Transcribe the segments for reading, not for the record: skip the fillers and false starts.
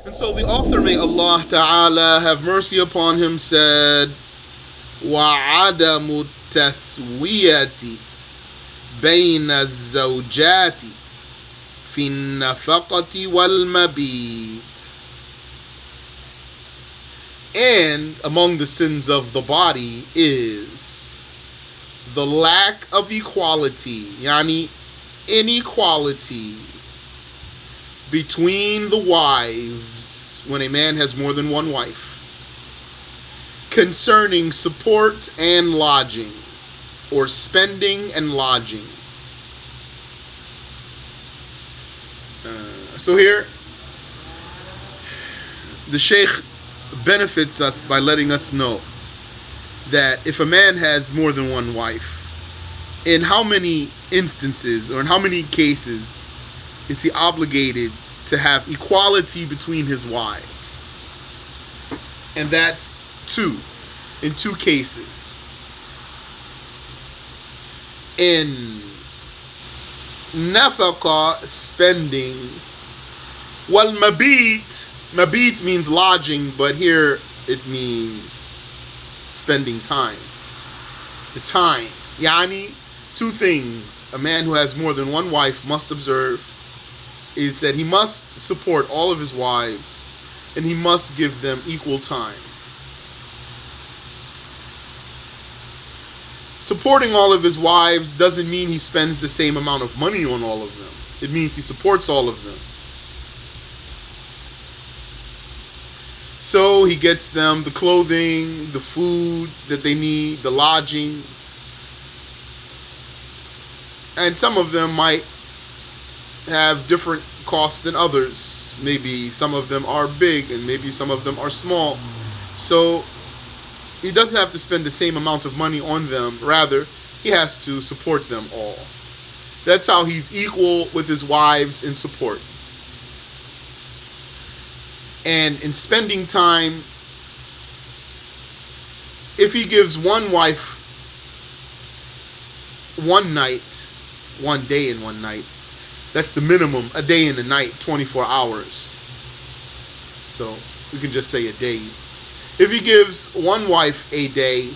And so the author, may Allah Ta'ala have mercy upon him, said, وَعَدَمُ التَّسْوِيَةِ بَيْنَ الزَّوْجَاتِ فِي النَّفَقَةِ وَالْمَبِيتِ. And among the sins of the body is the lack of equality, yani inequality between the wives when a man has more than one wife, concerning support and lodging, or spending and lodging. So here, the Sheikh benefits us by letting us know that if a man has more than one wife, in how many instances or in how many cases is he obligated to have equality between his wives? And that's two, in two cases. In nafaqa, spending, wal mabit, mabit means lodging, but here it means spending time. The time. Yani, two things a man who has more than one wife must observe is that he must support all of his wives and he must give them equal time. Supporting all of his wives doesn't mean he spends the same amount of money on all of them. It means he supports all of them. So he gets them the clothing, the food that they need, the lodging. And some of them might have different costs than others. Maybe some of them are big and maybe some of them are small. So he doesn't have to spend the same amount of money on them. Rather, he has to support them all. That's how he's equal with his wives in support. And in spending time, if he gives one wife one night, one day and one night, that's the minimum, a day and a night, 24 hours. So we can just say a day. If he gives one wife a day,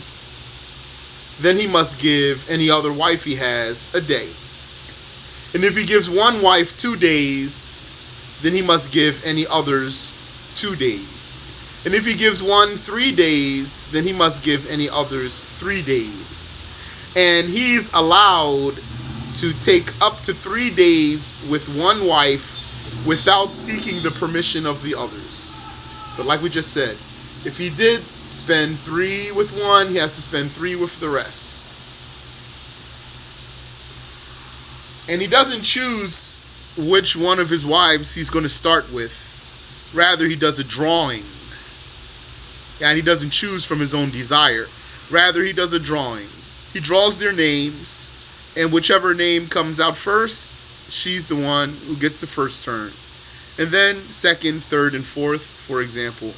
then he must give any other wife he has a day. And if he gives one wife 2 days, then he must give any others 2 days. And if he gives one 3 days, then he must give any others 3 days. And he's allowed to take up to 3 days with one wife without seeking the permission of the others. But like we just said, if he did spend 3 with one, he has to spend 3 with the rest. And he doesn't choose which one of his wives he's going to start with. Rather, he does a drawing. And he doesn't choose from his own desire. Rather, he does a drawing. He draws their names, and whichever name comes out first, she's the one who gets the first turn. And then second, third, and fourth, for example.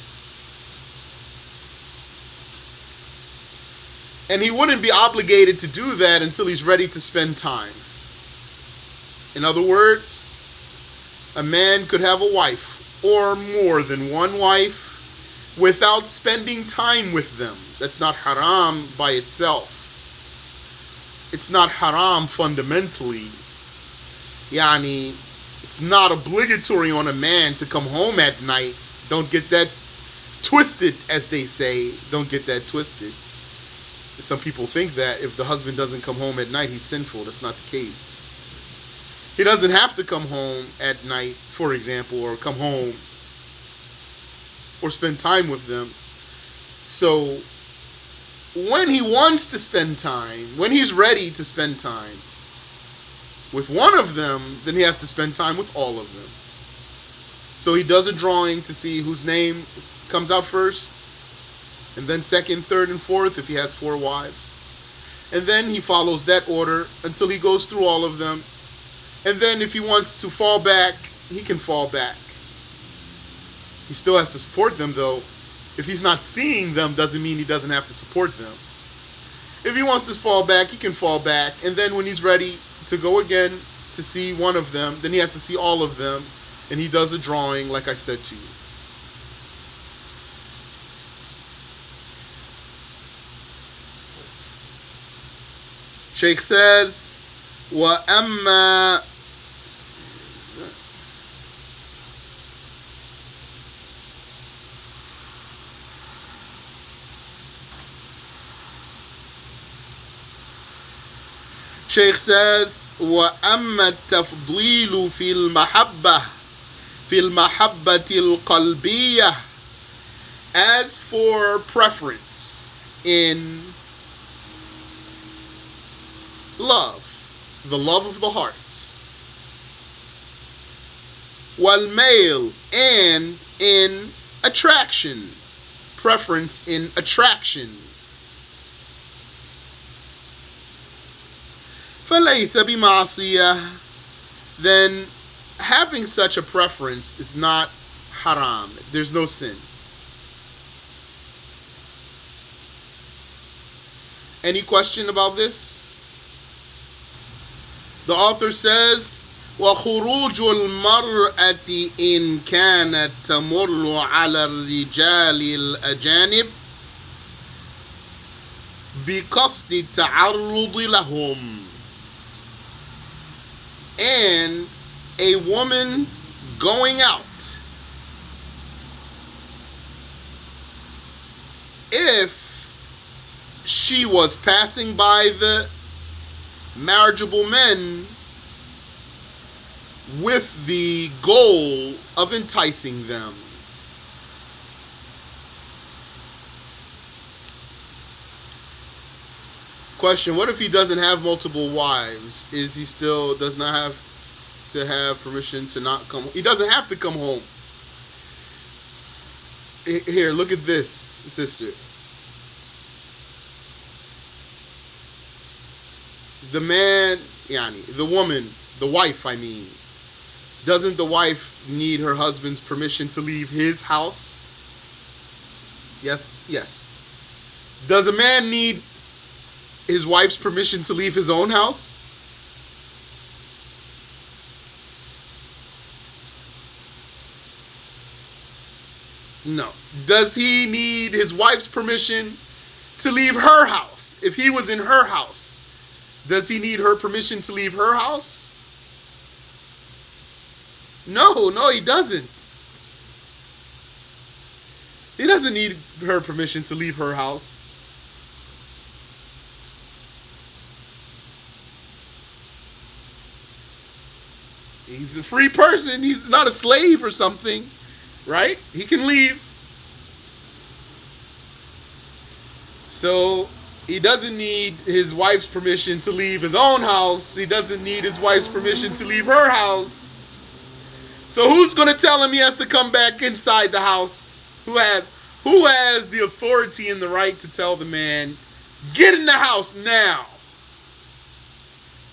And he wouldn't be obligated to do that until he's ready to spend time. In other words, a man could have a wife or more than one wife without spending time with them. That's not haram by itself. It's not haram fundamentally. Yani, it's not obligatory on a man to come home at night. Don't get that twisted, as they say. Don't get that twisted. Some people think that if the husband doesn't come home at night, he's sinful. That's not the case. He doesn't have to come home at night, for example, or come home or spend time with them. So when he wants to spend time, when he's ready to spend time with one of them, then he has to spend time with all of them. So he does a drawing to see whose name comes out first, and then second, third, and fourth if he has 4 wives. And then he follows that order until he goes through all of them. And then if he wants to fall back, he can fall back. He still has to support them, though. If he's not seeing them, doesn't mean he doesn't have to support them. If he wants to fall back, he can fall back. And then when he's ready to go again to see one of them, then he has to see all of them. And he does a drawing, like I said to you. Sheikh says, وَأَمَّا Sheikh says, وَأَمَّا التَّفْضِيلُ في المحبة القلبية. As for preference in love, the love of the heart, والميل, and in attraction, preference in attraction, فليس بمعصية, then having such a preference is not haram. There's no sin. Any question about this? The author says, وَخُرُوجُ الْمَرْأَةِ إِنْ كَانَتْ تَمُرُّ عَلَى الرِّجَالِ الْأَجَانِبِ بِقَصْدِ التَّعَرُّضِ لَهُمْ. And a woman's going out, if she was passing by the marriageable men with the goal of enticing them. Question: what if he doesn't have multiple wives? Is he still does not have to have permission to not come? He doesn't have to come home. Here, look at this, sister. The man, the woman, the wife, doesn't the wife need her husband's permission to leave his house? Yes. Does a man need his wife's permission to leave his own house? No. Does he need his wife's permission to leave her house? If he was in her house, does he need her permission to leave her house? No, he doesn't. He doesn't need her permission to leave her house. He's a free person. He's not a slave or something, right? He can leave. So he doesn't need his wife's permission to leave his own house. He doesn't need his wife's permission to leave her house. So who's going to tell him he has to come back inside the house? Who has the authority and the right to tell the man, get in the house now?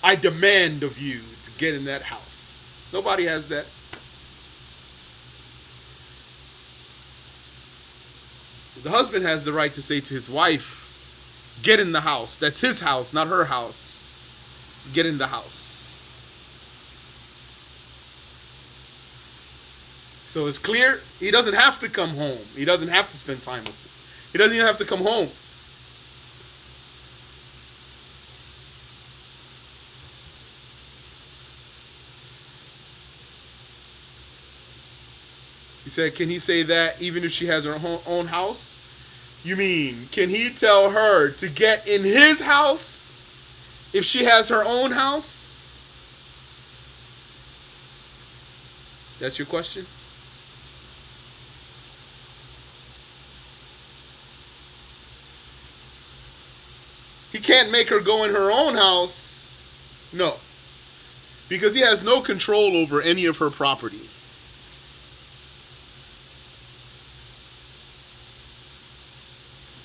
I demand of you to get in that house. Nobody has that. The husband has the right to say to his wife, get in the house. That's his house, not her house. Get in the house. So it's clear, he doesn't have to come home. He doesn't have to spend time with her. He doesn't even have to come home. He said, can he say that even if she has her own house? You mean, can he tell her to get in his house if she has her own house? That's your question? He can't make her go in her own house. No. Because he has no control over any of her property.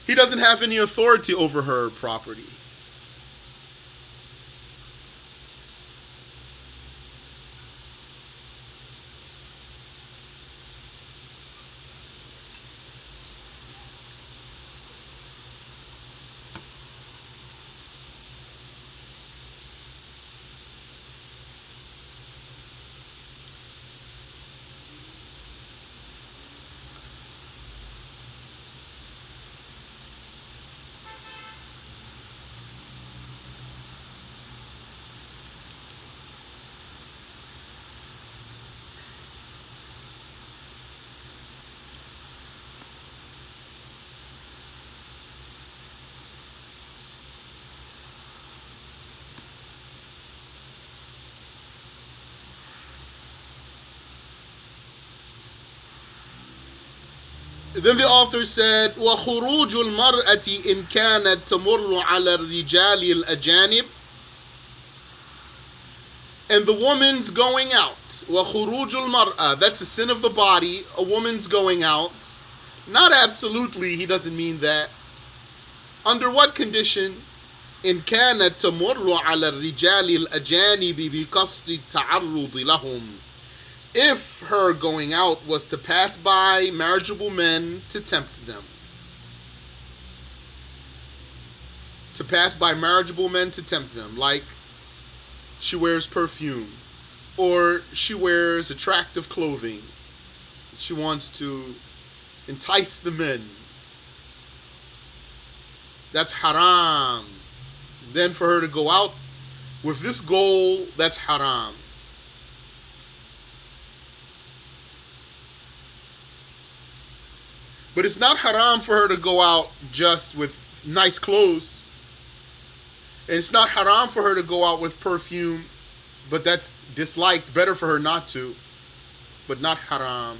He doesn't have any authority over her property. Then the author said, وَخُرُوجُ الْمَرْأَةِ إِنْ كَانَتْ تَمُرُّ عَلَى الرِّجَالِ الْأَجَانِبِ. And the woman's going out. وَخُرُوجُ الْمَرْأَةِ, that's a sin of the body, a woman's going out. Not absolutely, he doesn't mean that. Under what condition? إِنْ كَانَتْ تَمُرُّ عَلَى الرِّجَالِ الْأَجَانِبِ بِقَصْدِ التَّعَرُّضِ لَهُمْ. If her going out was to pass by marriageable men to tempt them. To pass by marriageable men to tempt them. Like she wears perfume. Or she wears attractive clothing. She wants to entice the men. That's haram. Then for her to go out with this goal, that's haram. But it's not haram for her to go out just with nice clothes. And it's not haram for her to go out with perfume, but that's disliked. Better for her not to, but not haram.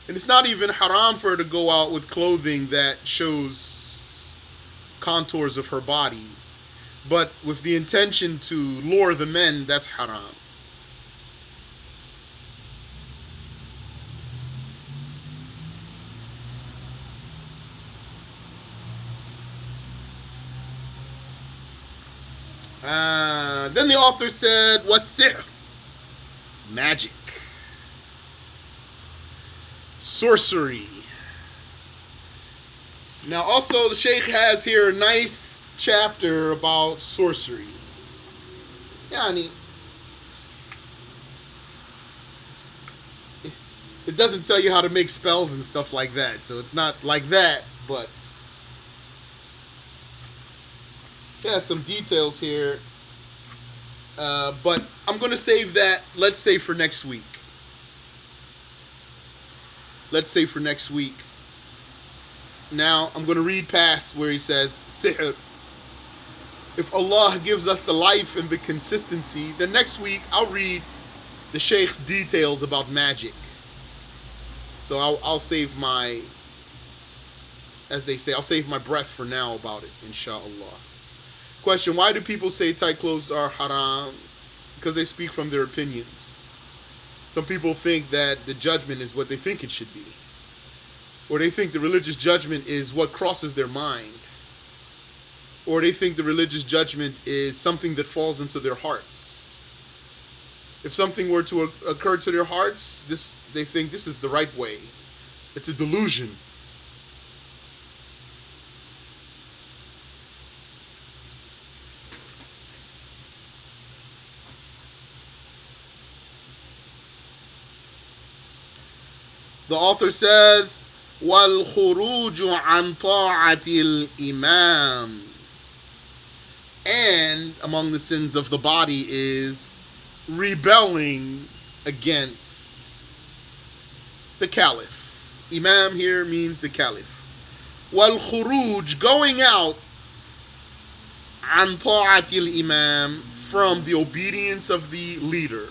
And it's not even haram for her to go out with clothing that shows contours of her body, but with the intention to lure the men, that's haram. Then the author said, وَالسِّحْرُ, magic, sorcery. Now also the Shaykh has here a nice chapter about sorcery. Yani, it doesn't tell you how to make spells and stuff like that, so it's not like that, but it has some details here. But I'm going to save that, let's say, for next week. Let's say for next week. Now, I'm going to read past where he says, sihr. If Allah gives us the life and the consistency, then next week I'll read the Shaykh's details about magic. So I'll save my, as they say, I'll save my breath for now about it, inshallah. Question, why do people say tight clothes are haram? Because they speak from their opinions. Some people think that the judgment is what they think it should be. Or they think the religious judgment is what crosses their mind. Or they think the religious judgment is something that falls into their hearts. If something were to occur to their hearts, they think this is the right way. It's a delusion. The author says, وَالْخُرُوجُ عَنْ طَاعَةِ الْإِمَامِ. And among the sins of the body is rebelling against the caliph. Imam here means the caliph. وَالْخُرُوجُ, going out, عَنْ طَاعَةِ الْإِمَامِ, from the obedience of the leader.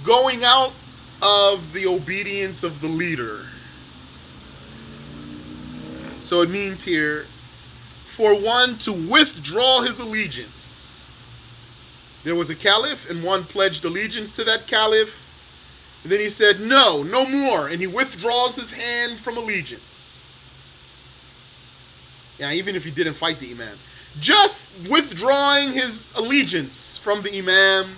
Going out of the obedience of the leader. So it means here, for one to withdraw his allegiance. There was a caliph and one pledged allegiance to that caliph. And then he said, no more. And he withdraws his hand from allegiance. Yeah, even if he didn't fight the imam. Just withdrawing his allegiance from the imam,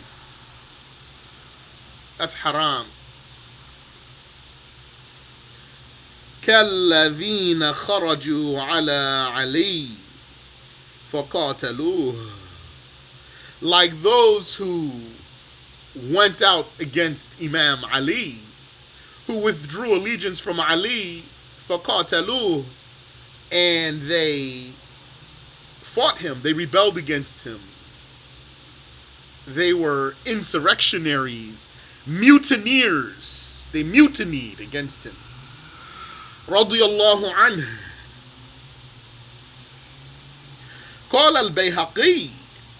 that's haram. كَالَّذِينَ خَرَجُوا عَلَى عَلِيٍّ فَقَاتَلُوهُ. Like those who went out against Imam Ali, who withdrew allegiance from Ali, فَقَاتَلُوهُ, and they fought him, they rebelled against him. They were insurrectionaries, mutineers. They mutinied against him. Radiyallahu anhu. Qala al-Bayhaqi.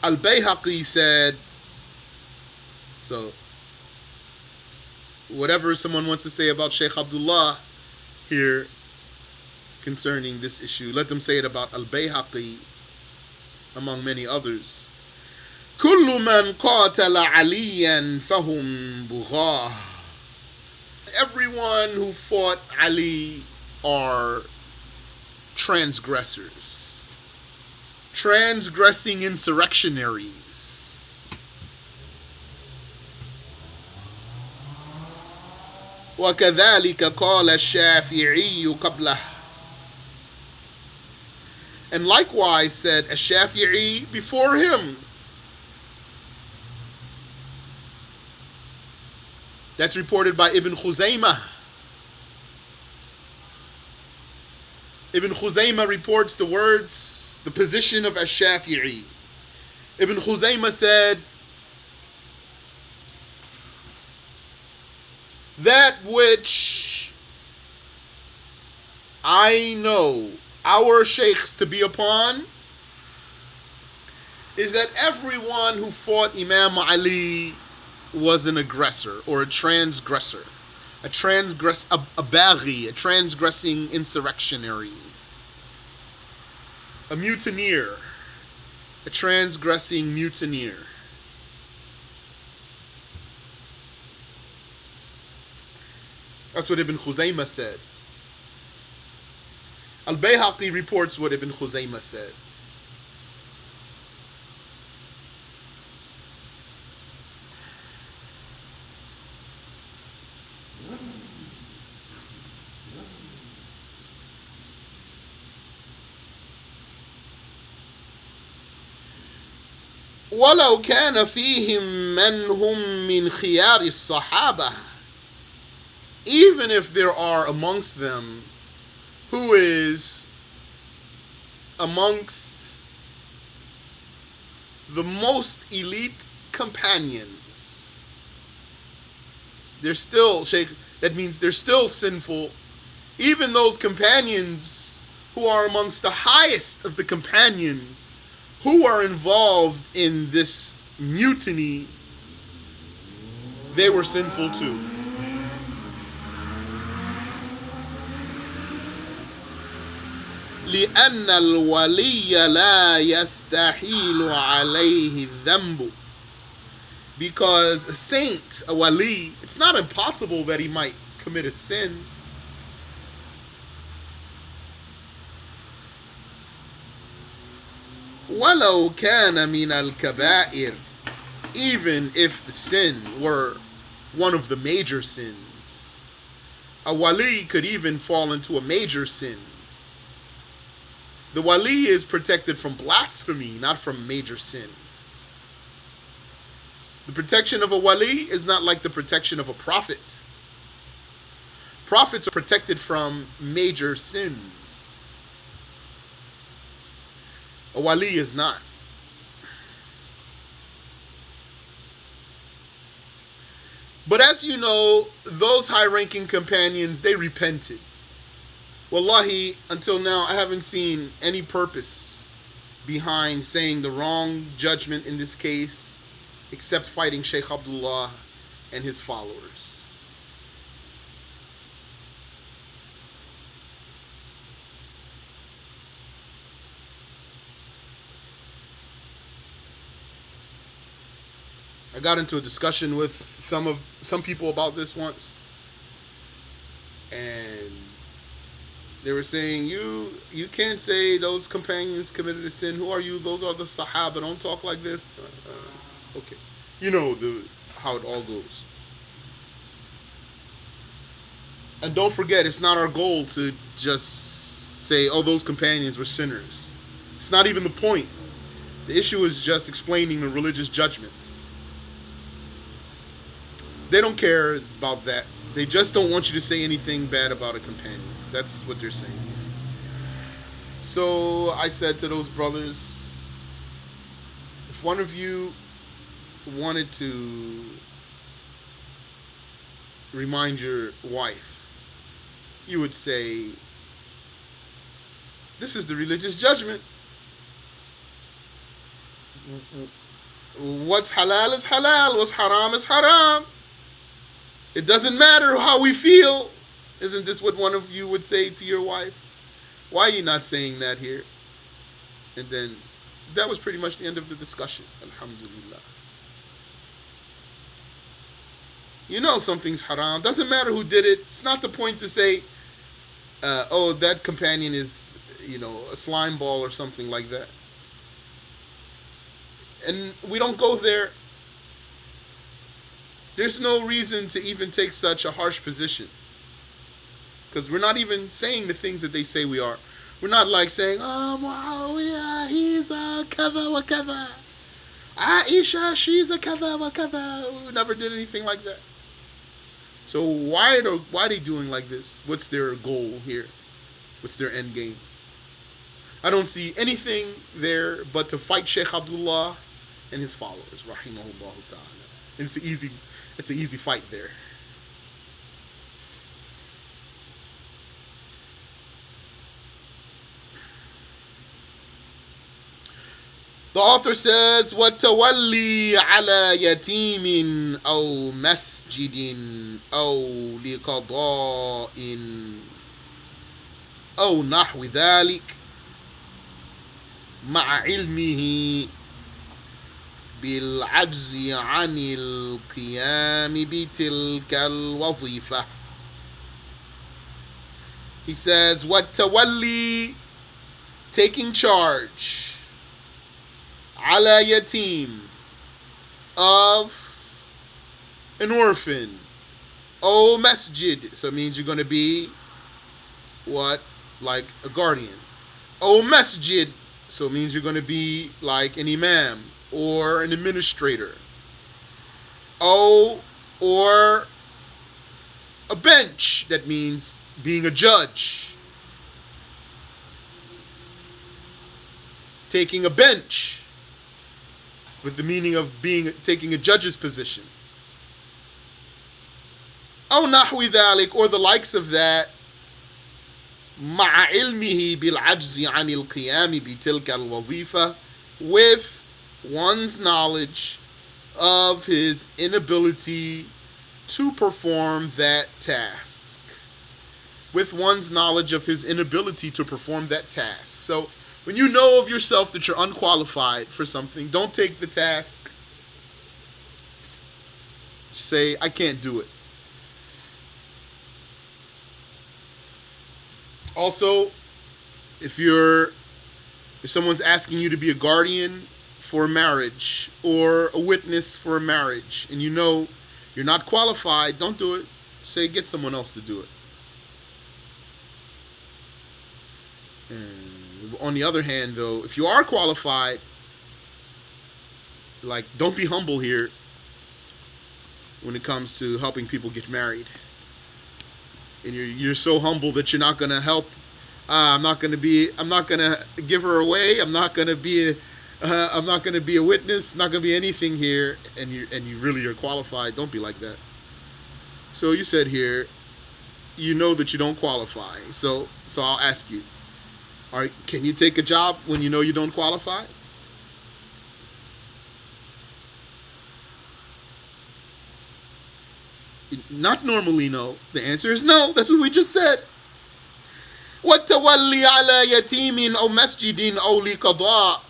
Al-Bayhaqi said, so whatever someone wants to say about Shaykh Abdullah, here concerning this issue. Let them say it about Al-Bayhaqi, among many others. كل من قاتل عليا فهم بغاة. Everyone who fought Ali are transgressors, transgressing insurrectionaries. وكذلك قال الشافعي قبله. And likewise said Ash-Shafi'i before him. That's reported by Ibn Khuzaymah. Ibn Khuzaymah reports the words, the position of Ash-Shafi'i. Ibn Khuzaymah said, that which I know our sheikhs to be upon is that everyone who fought Imam Ali was an aggressor or a transgressor, a baghi, a transgressing insurrectionary, a mutineer, a transgressing mutineer. That's what Ibn Khuzaymah said. Al-Bayhaqi reports what Ibn Khuzaymah said. ولو كان فيهم من هم من خيار الصحابة. Even if there are amongst them who is amongst the most elite companions, they're still, Sheikh, that means they're still sinful. Even those companions who are amongst the highest of the companions who are involved in this mutiny, they were sinful too. لأن الولي لا يستحيل عليه الذنب. Because a saint, a wali, it's not impossible that he might commit a sin. ولو كان من الكبائر. Even if the sin were one of the major sins. A wali could even fall into a major sin. The wali is protected from blasphemy, not from major sin. The protection of a wali is not like the protection of a prophet. Prophets are protected from major sins. A wali is not. But as you know, those high-ranking companions, they repented. Wallahi, until now, I haven't seen any purpose behind saying the wrong judgment in this case, except fighting Sheikh Abdullah and his followers. I got into a discussion with some people about this once, and they were saying, you can't say those companions committed a sin. Who are you? Those are the Sahaba. Don't talk like this. Okay. You know how it all goes. And don't forget, it's not our goal to just say, oh, those companions were sinners. It's not even the point. The issue is just explaining the religious judgments. They don't care about that. They just don't want you to say anything bad about a companion. That's what they're saying. So I said to those brothers, if one of you wanted to remind your wife, you would say, this is the religious judgment. What's halal is halal. What's haram is haram. It doesn't matter how we feel. Isn't this what one of you would say to your wife? Why are you not saying that here? And then that was pretty much the end of the discussion. Alhamdulillah. You know something's haram. Doesn't matter who did it. It's not the point to say, oh, that companion is, a slime ball or something like that. And we don't go there. There's no reason to even take such a harsh position. Because we're not even saying the things that they say we are. We're not like saying, oh, Muawiyah, he's a kava wa kava. Aisha, she's a kava wa kava. We never did anything like that. So why are they doing like this? What's their goal here? What's their end game? I don't see anything there but to fight Sheikh Abdullah and his followers, rahimahullah ta'ala. And it's an easy fight there. The author says, وَتَوَلِّي عَلَى يَتِيمٍ أَوْ مَسْجِدٍ أَوْ لِقَضَاءٍ أَوْ نَحْوِ ذَلِكَ مَعَ عِلْمِهِ بِالْعَجْزِ عَنِ الْقِيَامِ بِتِلْكَ الْوَظِيفَةِ. He says, وَتَوَلِّي, taking charge, ala yatim, of an orphan, o masjid, so it means you're going to be what? Like a guardian. O masjid, so it means you're going to be like an imam or an administrator. O, or a bench, that means being a judge. Taking a bench, with the meaning of taking a judge's position. أو نحو ذلك, or the likes of that. مع علمه بالعجز عن القيام بتلك الوظيفة, with one's knowledge of his inability to perform that task. With one's knowledge of his inability to perform that task. So, when you know of yourself that you're unqualified for something, don't take the task. Say, I can't do it. Also, if someone's asking you to be a guardian for a marriage or a witness for a marriage, and you know you're not qualified, don't do it. Say, get someone else to do it. And on the other hand, though, if you are qualified, like, don't be humble here when it comes to helping people get married. And you're so humble that you're not gonna help. I'm not gonna give her away. I'm not gonna be a witness. Not gonna be anything here. And you really are qualified. Don't be like that. So you said here, you know that you don't qualify. So I'll ask you. All right, can you take a job when you know you don't qualify? Not normally, no. The answer is no. That's what we just said. وَالتَّوَلِّي عَلَى يَتِيمٍ أَوْ مَسْجِدٍ أَوْ لِقَضَاءٍ,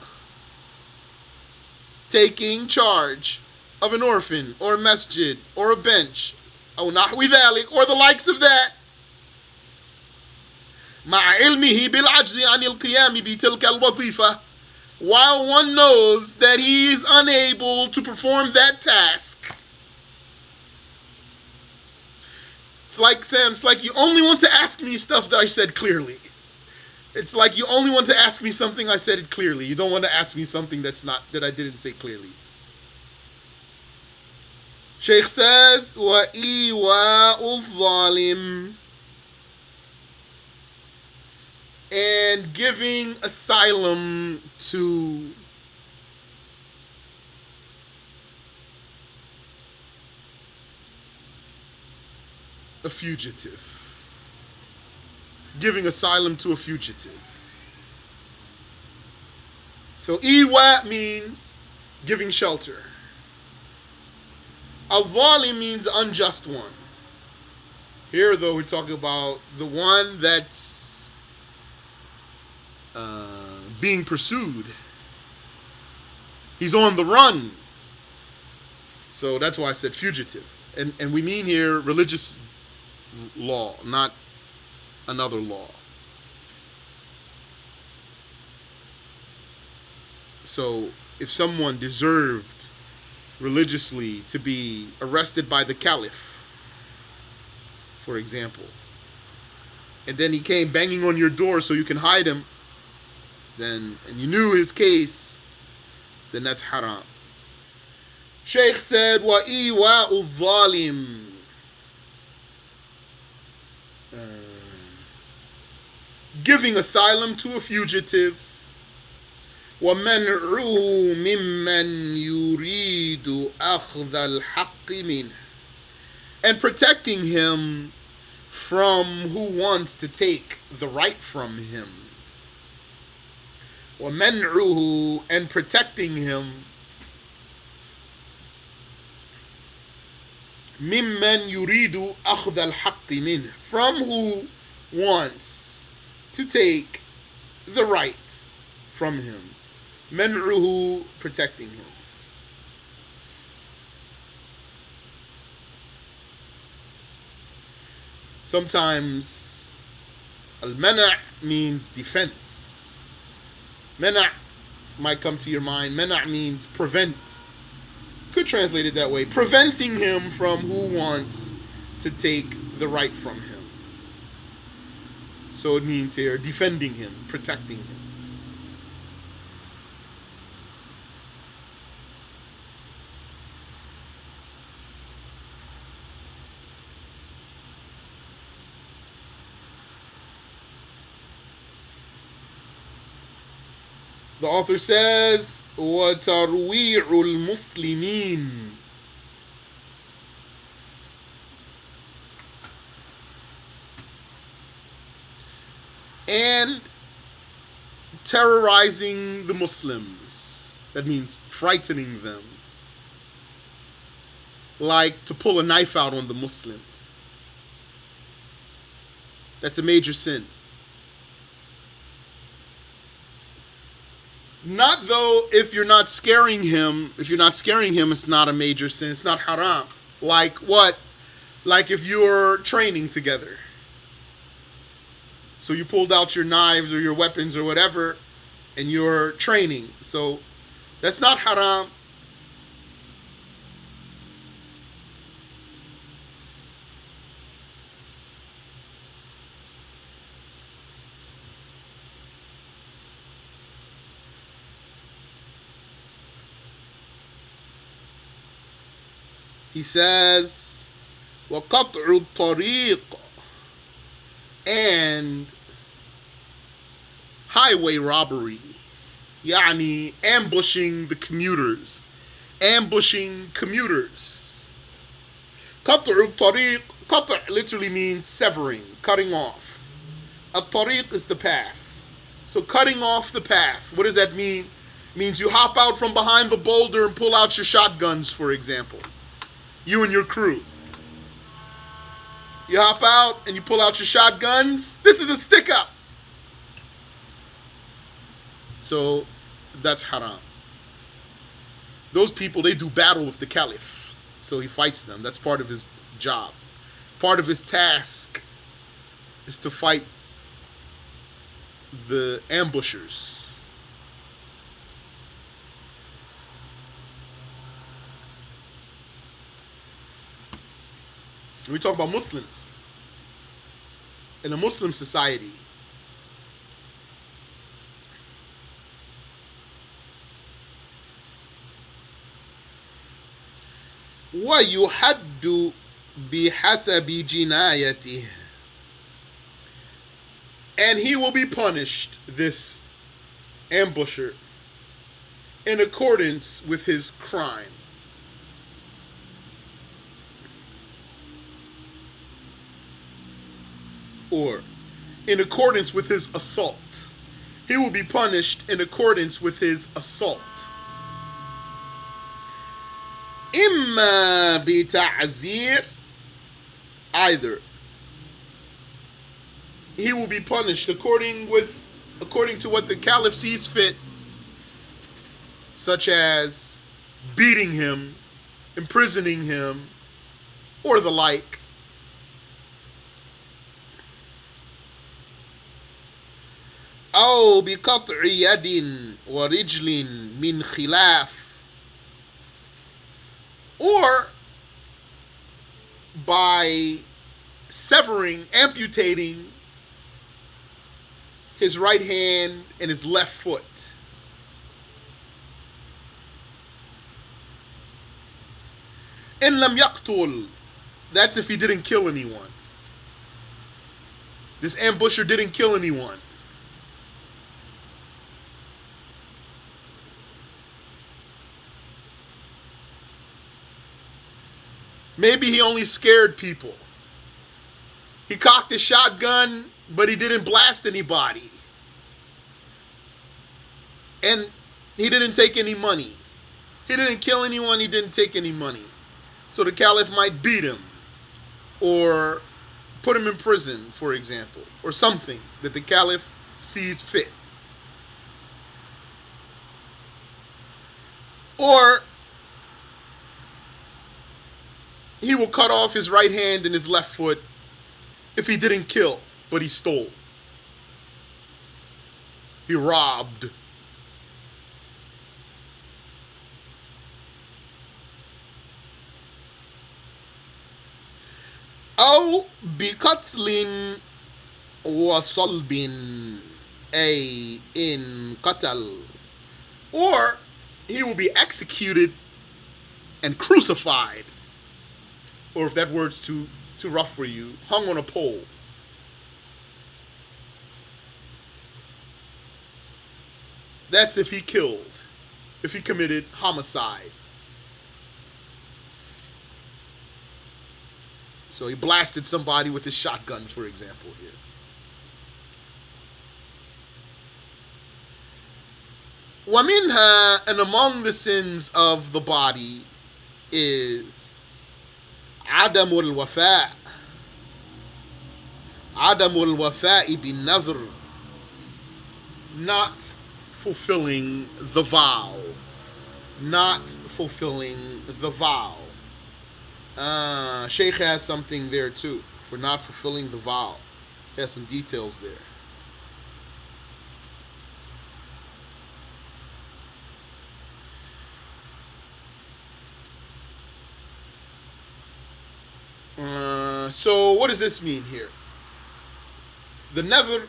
taking charge of an orphan or a masjid or a bench, أَوْ نَحْوِ ذَلِكَ, or the likes of that. مع علمه بالعجز عن القيام بتلك الوظيفة, while one knows that he is unable to perform that task. It's like, Sam, it's like you only want to ask me stuff that I said clearly. It's like you only want to ask me something I said it clearly. You don't want to ask me something that I didn't say clearly. Sheikh says, وَإِيوَاءُ الظَّالِمِ, and giving asylum to a fugitive. Giving asylum to a fugitive. So iwa means giving shelter. Al-Zalim means the unjust one. Here, though, we're talking about the one that's being pursued. He's on the run. So that's why I said fugitive. And we mean here religious law, not another law. So if someone deserved religiously to be arrested by the caliph, for example, and then he came banging on your door so you can hide him, then, and you knew his case, then that's haram. Sheikh said, وَإِيوَاءُ الظَّالِمِ, giving asylum to a fugitive, وَمَنْعُهُ مِمَّنْ يُرِيدُ أَخْذَ الْحَقِّ مِنْهِ, and protecting him from who wants to take the right from him. وَمَنْعُهُ, and protecting him, مِمَّنْ يُرِيدُ أَخْذَ الْحَقِّ مِنْهِ, from who wants to take the right from him. Men'uhu, protecting him. Sometimes al-mana' means defense. Mana' might come to your mind. Mana' means prevent. Could translate it that way. Preventing him from who wants to take the right from him. So it means here defending him, protecting him. The author says, وَتَرْوِيعُ الْمُسْلِمِينَ, and terrorizing the Muslims. That means frightening them. Like to pull a knife out on the Muslim. That's a major sin. Not though if you're not scaring him, it's not a major sin, it's not haram. Like what? Like if you're training together. So you pulled out your knives or your weapons or whatever, and you're training. So that's not haram. He says, وَقَطْعُ الطَّرِيقِ, and highway robbery. Yani ambushing the commuters. Ambushing commuters. قَطْعُ الطَّرِيقِ, قَطْع literally means severing, cutting off. At-tariq is the path. So cutting off the path. What does that mean? It means you hop out from behind the boulder and pull out your shotguns, for example. You and your crew. You hop out and you pull out your shotguns. This is a stick up. So that's haram. Those people, they do battle with the caliph. So he fights them. That's part of his job. Part of his task is to fight the ambushers. We talk about Muslims. In a Muslim society, وَيُحَدُّ بِحَسَبِ جِنَايَتِهِ, and he will be punished, this ambusher, in accordance with his crime. Or in accordance with his assault. He will be punished in accordance with his assault. إِمَّا بِتَعْزِيرٍ, either he will be punished according to what the caliph sees fit, such as beating him, imprisoning him, or the like. أو بقطع يد ورجل من خلاف, or by severing, amputating his right hand and his left foot. إن لم يقتل, that's if he didn't kill anyone. This ambusher didn't kill anyone. Maybe he only scared people. He cocked his shotgun, but he didn't blast anybody. And he didn't take any money. He didn't kill anyone, he didn't take any money. So the caliph might beat him, or put him in prison, for example, or something that the caliph sees fit. Or he will cut off his right hand and his left foot if he didn't kill, but he stole. He robbed. أو بقتل وصلب, أي in قتل, or he will be executed and crucified, or if that word's too rough for you, hung on a pole. That's if he killed, if he committed homicide. So he blasted somebody with his shotgun, for example, here. وَمِنْهَا, and among the sins of the body is عدم الوفاء عدم الوفاء بالنذر, not fulfilling the vow. Not fulfilling the vow. Sheikh has something there too for not fulfilling the vow. He has some details there. So what does this mean here? The nadhr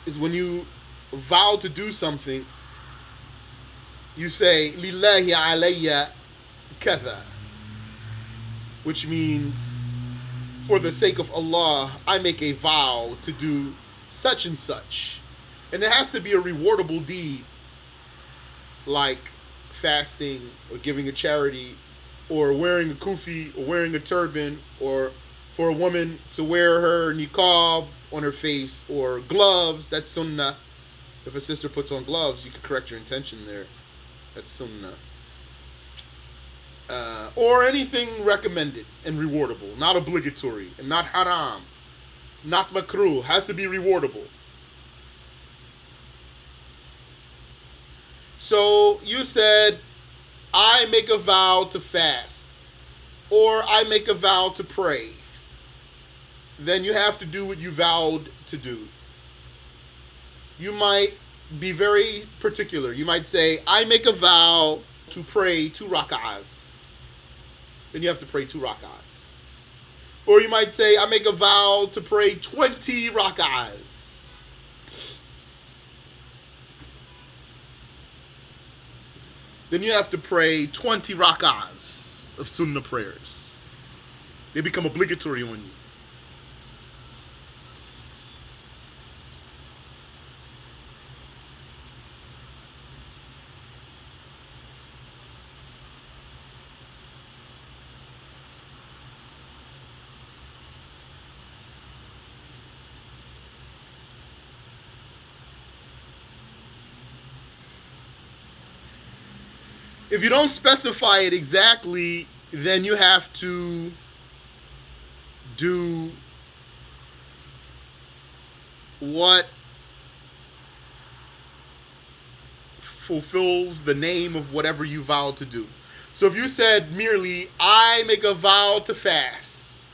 is when you vow to do something, you say lillahi alayya katha, which means for the sake of Allah I make a vow to do such and such. And it has to be a rewardable deed, like fasting or giving a charity or wearing a kufi or wearing a turban, or for a woman to wear her niqab on her face, or gloves. That's sunnah. If a sister puts on gloves, you can correct your intention there. That's sunnah. Or anything recommended and rewardable, not obligatory and not haram, not makruh, has to be rewardable. So you said, I make a vow to fast, or I make a vow to pray. Then you have to do what you vowed to do. You might be very particular. You might say, I make a vow to pray 2 rak'ahs. Then you have to pray 2 rak'ahs. Or you might say, I make a vow to pray 20 rak'ahs. Then you have to pray 20 rak'ahs of sunnah prayers. They become obligatory on you. If you don't specify it exactly, then you have to do what fulfills the name of whatever you vowed to do. So if you said merely, I make a vow to fast,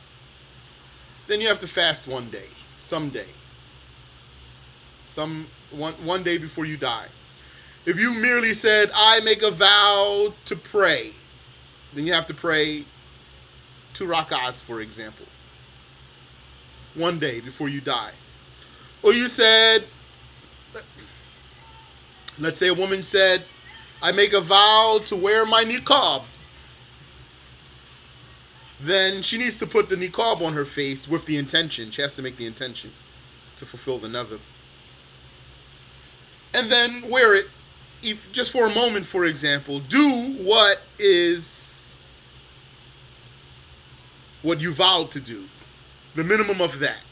then you have to fast one day, someday, one day before you die. If you merely said, I make a vow to pray, then you have to pray 2 rak'ahs, for example, one day before you die. Or you said, let's say a woman said, I make a vow to wear my niqab. Then she needs to put the niqab on her face with the intention. She has to make the intention to fulfill the nazar. And then wear it, if, just for a moment, for example. Do what you vowed to do. The minimum of that.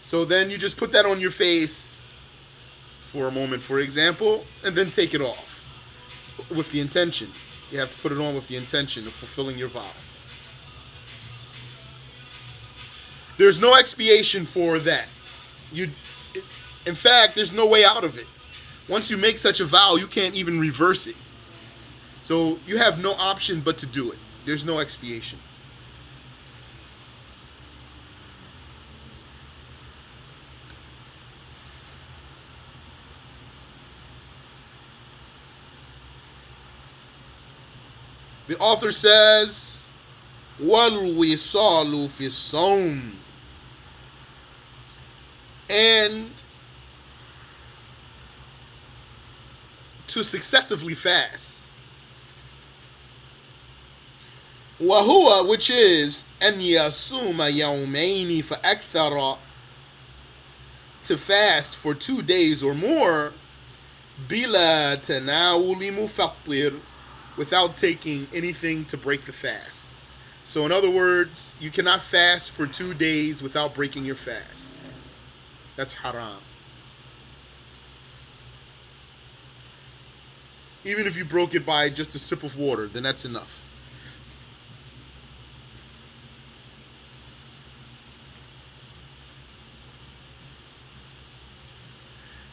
So then you just put that on your face for a moment, for example, and then take it off with the intention. You have to put it on with the intention of fulfilling your vow. There's no expiation for that. In fact, there's no way out of it. Once you make such a vow, you can't even reverse it. So you have no option but to do it. There's no expiation. The author says, وَالْوِصَالُ فِي الصَّوْمِ, and to successively fast. وَهُوَ, which is أَنْ يَصُومَ يَوْمَيْنِ فَأَكْثَرَ, to fast for 2 days or more, بِلَا تَنَاوُلِ مُفَطِّرٍ, without taking anything to break the fast. So in other words, you cannot fast for 2 days without breaking your fast. That's haram. Even if you broke it by just a sip of water, then that's enough.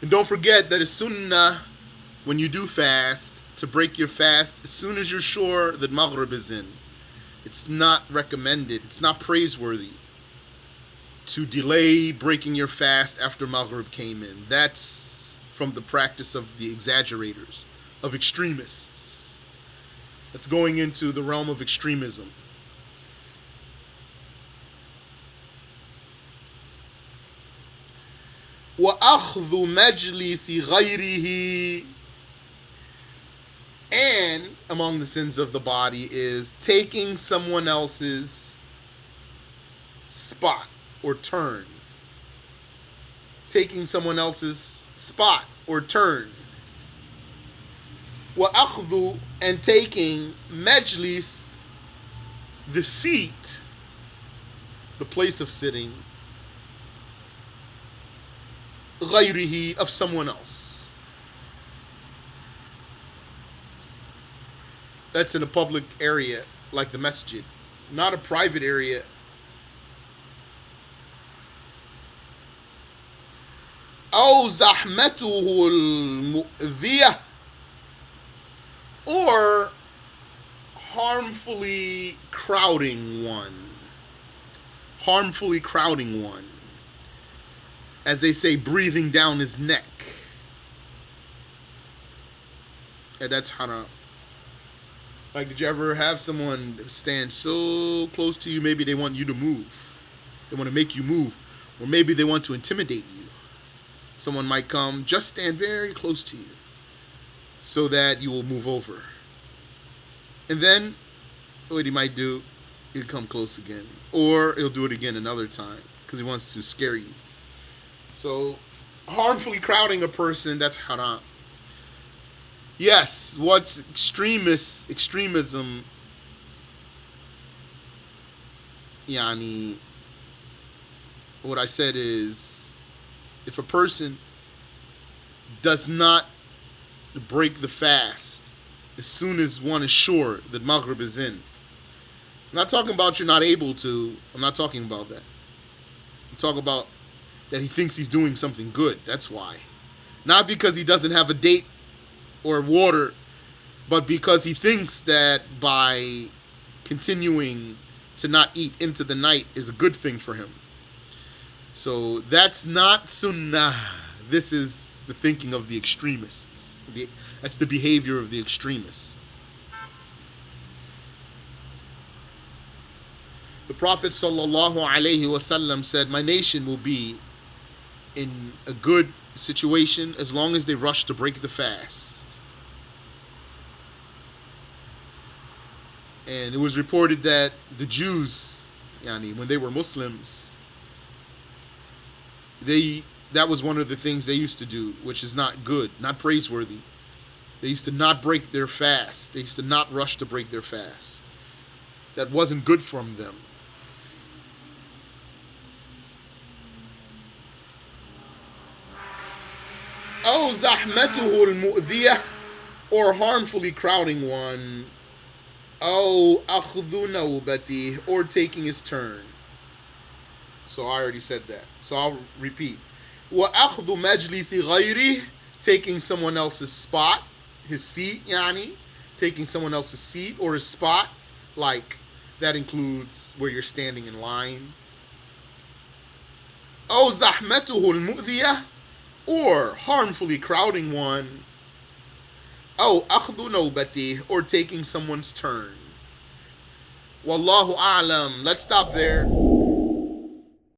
And don't forget that it's sunnah, when you do fast, to break your fast as soon as you're sure that Maghrib is in. It's not recommended, it's not praiseworthy to delay breaking your fast after Maghrib came in. That's from the practice of the exaggerators, of extremists. That's going into the realm of extremism. وَأَخْذُ مَجْلِسِ غَيْرِهِ, and among the sins of the body is taking someone else's spot or turn. Taking someone else's spot or turn. وَأَخْذُ, and taking majlis, the seat, the place of sitting, غَيْرِهِ, of someone else. That's in a public area, like the masjid, not a private area. أو زحمته المؤذية, or harmfully crowding one. Harmfully crowding one. As they say, breathing down his neck. And that's haram. Like, did you ever have someone stand so close to you, maybe they want you to move. They want to make you move. Or maybe they want to intimidate you. Someone might come, just stand very close to you so that you will move over. And then, what he might do, he'll come close again. Or he'll do it again another time because he wants to scare you. So, harmfully crowding a person, that's haram. Yes, what's extremism, yani, what I said is, if a person does not break the fast as soon as one is sure that Maghrib is in, I'm not talking about you're not able to. I'm not talking about that. I'm talking about that he thinks he's doing something good. That's why. Not because he doesn't have a date or water, but because he thinks that by continuing to not eat into the night is a good thing for him. So that's not sunnah. This is the thinking of the extremists. That's the behavior of the extremists. The Prophet ﷺ said, my nation will be in a good situation as long as they rush to break the fast. And it was reported that the Jews, when they were Muslims, that was one of the things they used to do, which is not good, not praiseworthy. They used to not break their fast. They used to not rush to break their fast. That wasn't good from them. أو زحمته المؤذية, or harmfully crowding one. أو أخذ نوبته, or taking his turn. So I already said that. So I'll repeat. وأخذ مجلس غيره, taking someone else's spot, his seat, taking someone else's seat or his spot, like that includes where you're standing in line. أو زحمته المؤذية, or harmfully crowding one. أو أخذ نوبته, or taking someone's turn. Wallahu a'lam. Let's stop there.